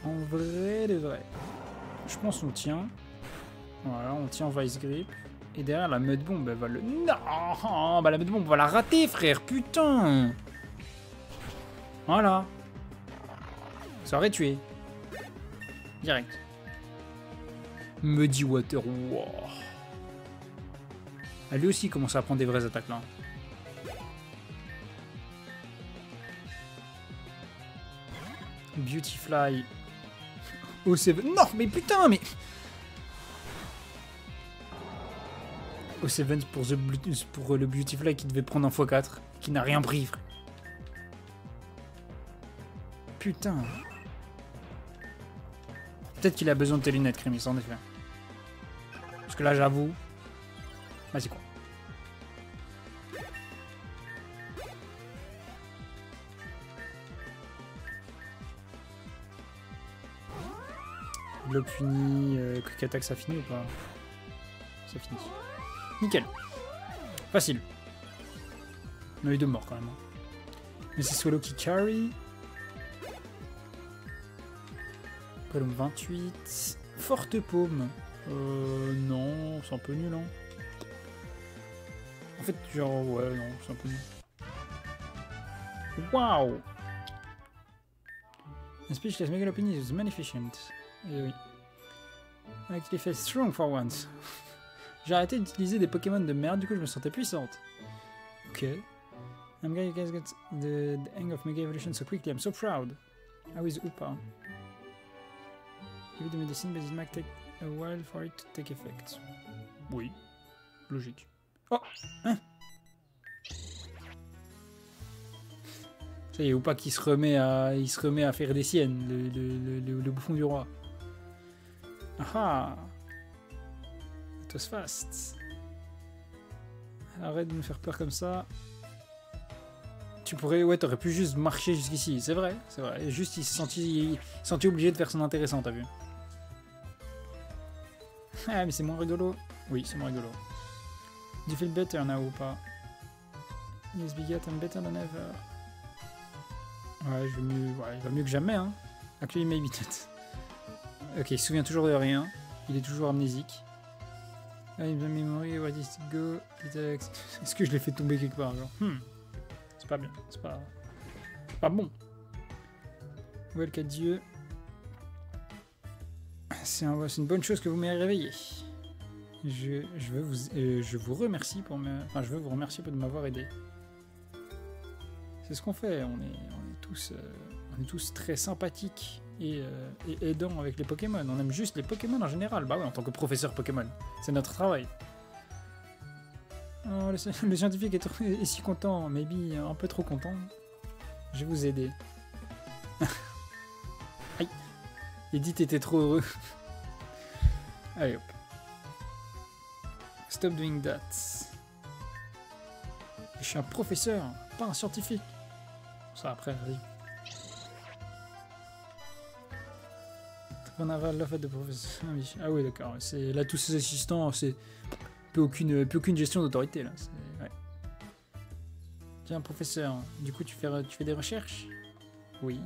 En vrai de vrai. Je pense qu'on tient. Voilà, on tient Vice Grip. Et derrière, la Mud Bomb, elle va le... Non, bah la Mud Bomb, on va la rater, frère, putain. Voilà. Ça aurait tué. Direct. Muddy Water, wow. Elle lui aussi commence à prendre des vraies attaques là. Beautyfly. O7. Non, mais putain, mais... O7 pour le Beautyfly qui devait prendre un x4, qui n'a rien pris, frère. Putain. Peut-être qu'il a besoin de tes lunettes, Crémis, en effet. Parce que là, j'avoue... Vas-y, quoi. Bloc fini, quick attack, ça finit ou pas? Ça finit. Nickel. Facile. On a eu 2 morts quand même. Mais c'est Swallow qui carry. Prélome 28. Forte paume. Non, c'est un peu nul, hein. En fait, genre, ouais, non, c'est un peu nul. Waouh! Un speechless Megalopony is magnificent. Eh oui. Avec l'effet strong for once. J'ai arrêté d'utiliser des Pokémon de merde, du coup je me sentais puissante. Ok. I'm glad you guys got the hang of Mega Evolution so quickly, I'm so proud. How is Upa? Give it the medicine, but it might take a while for it to take effect. Oui. Logique. Oh! Hein? Ça y est, Upa qui se remet à faire des siennes, le bouffon du roi. Ah! It was fast. Arrête de me faire peur comme ça. Tu pourrais, ouais, t'aurais pu juste marcher jusqu'ici, c'est vrai, c'est vrai. Et juste, il s'est senti obligé de faire son intéressant, t'as vu. Ah, mais c'est moins rigolo. Oui, c'est moins rigolo. Do you feel better now ou pas? Yes, Bigot, I'm better than ever. Ouais, il va mieux que jamais, hein. Actually, maybe not. Ok, il se souvient toujours de rien. Il est toujours amnésique. Ah, il me memory, what is it go? Est-ce que je l'ai fait tomber quelque part, genre? C'est pas bien, c'est pas bon. Welcome Dieu. C'est une bonne chose que vous m'ayez réveillé. Je vous remercie pour je veux vous remercier de m'avoir aidé. C'est ce qu'on fait. On est tous très sympathiques et aidants avec les Pokémon. On aime juste les Pokémon en général. Bah ouais, en tant que professeur Pokémon, c'est notre travail. Oh, le scientifique est si content, maybe un peu trop content. Je vais vous aider. Aïe. Edith était trop heureux. Allez hop. Stop doing that. Je suis un professeur, pas un scientifique. Ça après, vas-y. On a l'offre de professeur. Ah oui, d'accord. Là, tous ces assistants, c'est plus aucune gestion d'autorité là. Ouais. Tiens, professeur. Du coup, tu fais des recherches? Oui.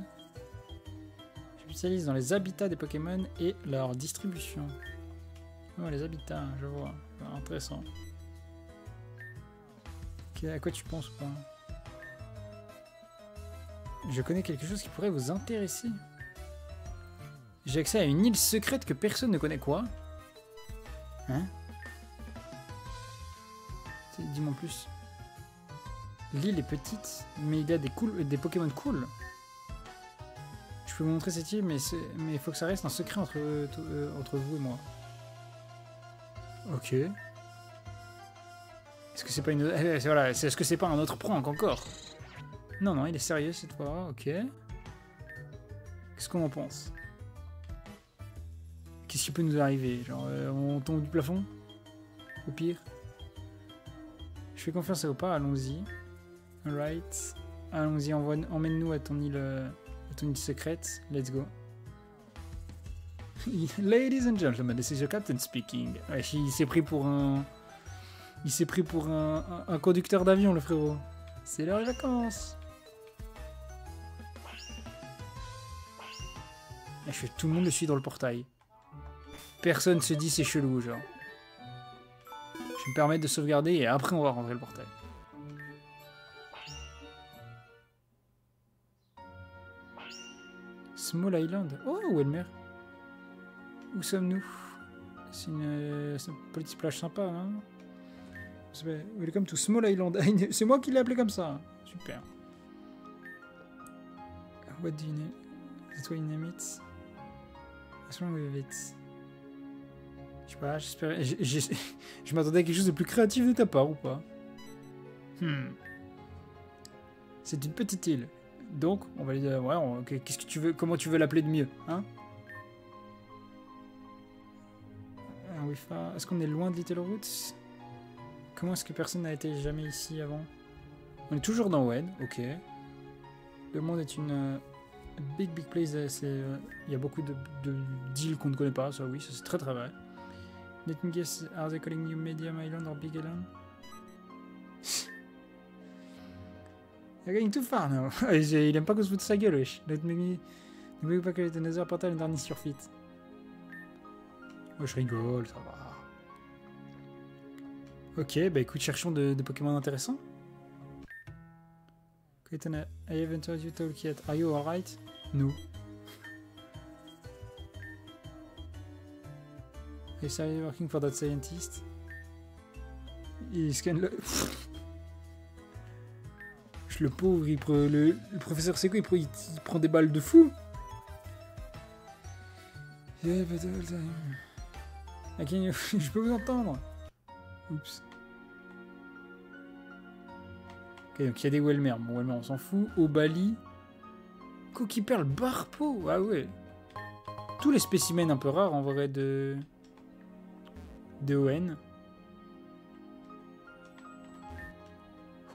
Je spécialise dans les habitats des Pokémon et leur distribution. Oh, les habitats, je vois. Intéressant. À quoi tu penses pas? Je connais quelque chose qui pourrait vous intéresser. J'ai accès à une île secrète que personne ne connaît. Quoi? Hein? Dis-moi en plus. L'île est petite, mais il y a des Pokémon cool. Je peux vous montrer cette île, mais il faut que ça reste un secret entre vous et moi. Ok. Est-ce que c'est pas une autre... Voilà, est-ce que c'est pas un autre prank encore? Non, non, il est sérieux cette fois, ok. Qu'est-ce qu'on en pense? Qu'est-ce qui peut nous arriver? Genre, on tombe du plafond? Au pire? Je fais confiance à Opa, allons-y. Alright. Allons-y, emmène-nous à ton île secrète. Let's go. Ladies and gentlemen, this is your captain speaking. Ouais, il s'est pris pour un... Il s'est pris pour un conducteur d'avion, le frérot. C'est l'heure des vacances. Tout le monde le suit dans le portail. Personne se dit c'est chelou, genre. Je vais me permettre de sauvegarder et après on va rentrer le portail. Small Island. Oh, Welmer. Où sommes-nous? C'est une petite plage sympa, hein? Welcome to Small Island. C'est moi qui l'ai appelé comme ça. Super. What do you name? That's what you name it? What's wrong with it? Je sais pas, j'espérais... Je m'attendais à quelque chose de plus créatif de ta part, ou pas? C'est une petite île. Donc, on va lui dire... Ouais, qu'est-ce que tu veux... Comment tu veux l'appeler de mieux, hein? Est-ce qu'on est loin de Little Roots? Comment est-ce que personne n'a été jamais ici avant? On est toujours dans Wen, ok. Le monde est une big place. Il y a beaucoup de deals qu'on ne connaît pas, ça oui, ça c'est très très vrai. Let me guess, are they calling you Medium Island or Big Island? You're going too far now. Il aime pas qu'on se foute de sa gueule, wesh. N'oubliez pas que les Nether Portal est dernier surfit. Oh, je rigole, ça va. Ok, bah écoute, cherchons de Pokémon intéressants. Clayton, I haven't heard you talk yet. Are you alright? No. Are you seriously working for that scientist? Il scanne le... Le pauvre, le professeur Seco, il prend des balles de fou. Yeah, but all time. Je peux vous entendre. Oups. Ok, donc il y a des Welmer. Bon, Welmer, on s'en fout. Obali. Cookie Pearl, Barpo. Ah ouais. Tous les spécimens un peu rares en vrai de ON.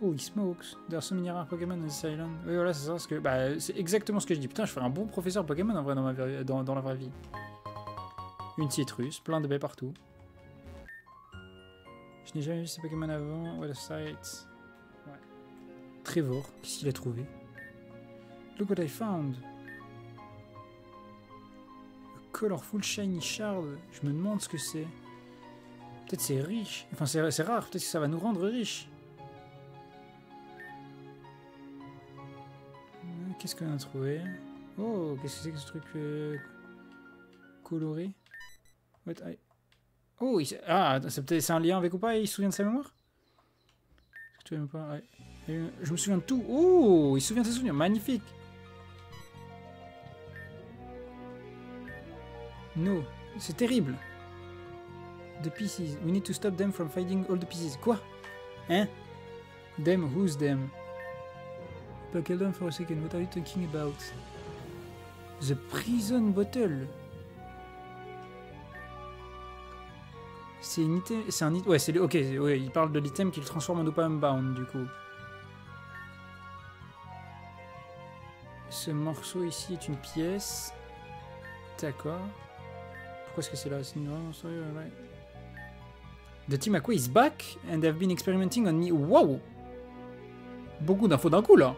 Holy smokes, there are so many rare Pokémon on this island. Oui, voilà, c'est ça. Parce que, bah, c'est exactement ce que je dis. Putain, je ferais un bon professeur Pokémon en vrai dans la vraie vie. Une citrus, plein de baies partout. Je n'ai jamais vu ces Pokémon avant. What a sight. Ouais. Trevor, qu'est-ce qu'il a trouvé? Look what I found. A colorful shiny shard. Je me demande ce que c'est. Peut-être c'est riche. Enfin, c'est rare. Peut-être que ça va nous rendre riches. Qu'est-ce qu'on a trouvé? Oh, qu'est-ce que c'est que ce truc coloré? What I... Oh, c'est un lien avec ou pas? Il se souvient de sa mémoire? Est-ce que tu veux même pas? Ouais. Je me souviens de tout. Oh, il se souvient de ses souvenirs. Magnifique. No, c'est terrible. The pieces. We need to stop them from finding all the pieces. Quoi? Hein? Them, who's them? But hold on for a second, what are you talking about? The prison bottle. C'est une item, c'est un item, ouais, c'est ok, ouais, il parle de l'item qu'il transforme en Opal Bound du coup. Ce morceau ici est une pièce. D'accord. Pourquoi est-ce que c'est là? C'est une vraiment story, right? The team Aqua is back and they've been experimenting on me. Wow! Beaucoup d'infos d'un coup là.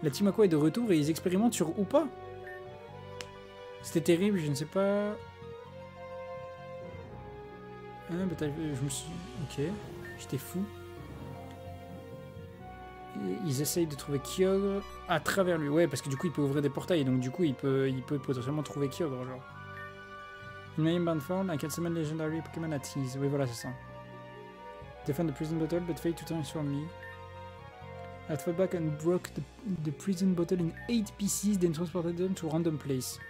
La team Aqua est de retour et ils expérimentent sur ou pas. C'était terrible, je ne sais pas. Ah, bah je me suis... Ok, j'étais fou. Et ils essayent de trouver Kyogre à travers lui. Ouais, parce que du coup il peut ouvrir des portails, donc du coup il peut potentiellement trouver Kyogre, genre. In my inbound form, I can summon legendary Pokémon at ease. Oui, voilà, c'est ça. Defend the prison bottle, but failed to transform me. I fought back and broke the prison bottle in 8 pieces, then transported them to a random place.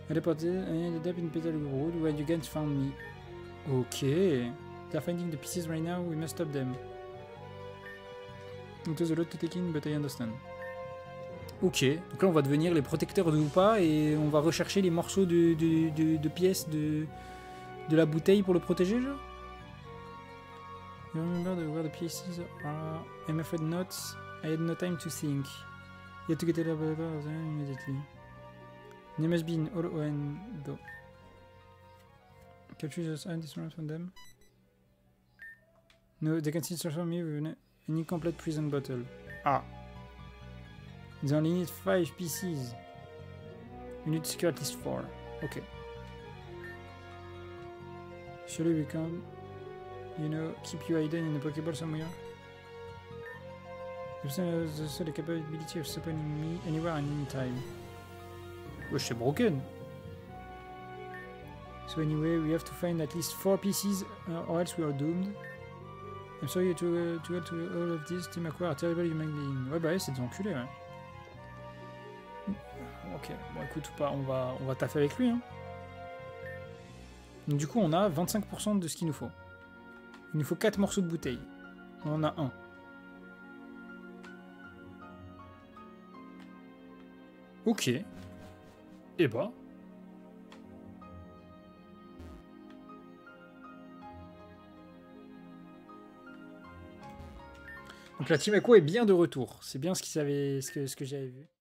I reported and ended up in Petal Road, where you guys found me. Ok. They're finding the pieces right now, we must stop them. It was a lot to take in, but I understand. Ok, donc là on va devenir les protecteurs de Hoopa et on va rechercher les morceaux de pièces de la bouteille pour le protéger, genre. You remember where the pieces are? I'm afraid not. I had no time to think. You had to get out of them immediately. They must be in all ON though. Can you just earn this round from them? No, they can still transform me with an incomplete prison bottle. Ah. They only need 5 pieces. You need to secure at least 4. Okay. Surely we can, you know, keep you hidden in a Pokéball somewhere. If there's also the capability of summoning me anywhere and anytime. Wesh, c'est broken. So anyway, we have to find at least 4 pieces or else we are doomed. I'm sorry to all of this. Team Aqua are terrible human beings. Ouais, bah ouais, c'est des enculés, ouais. Ok, bon écoute, on va taffer avec lui. Hein. Donc, du coup, on a 25% de ce qu'il nous faut. Il nous faut 4 morceaux de bouteille. On en a 1. Ok. Et bah. Donc la Team Aqua est bien de retour. C'est bien ce que j'avais vu.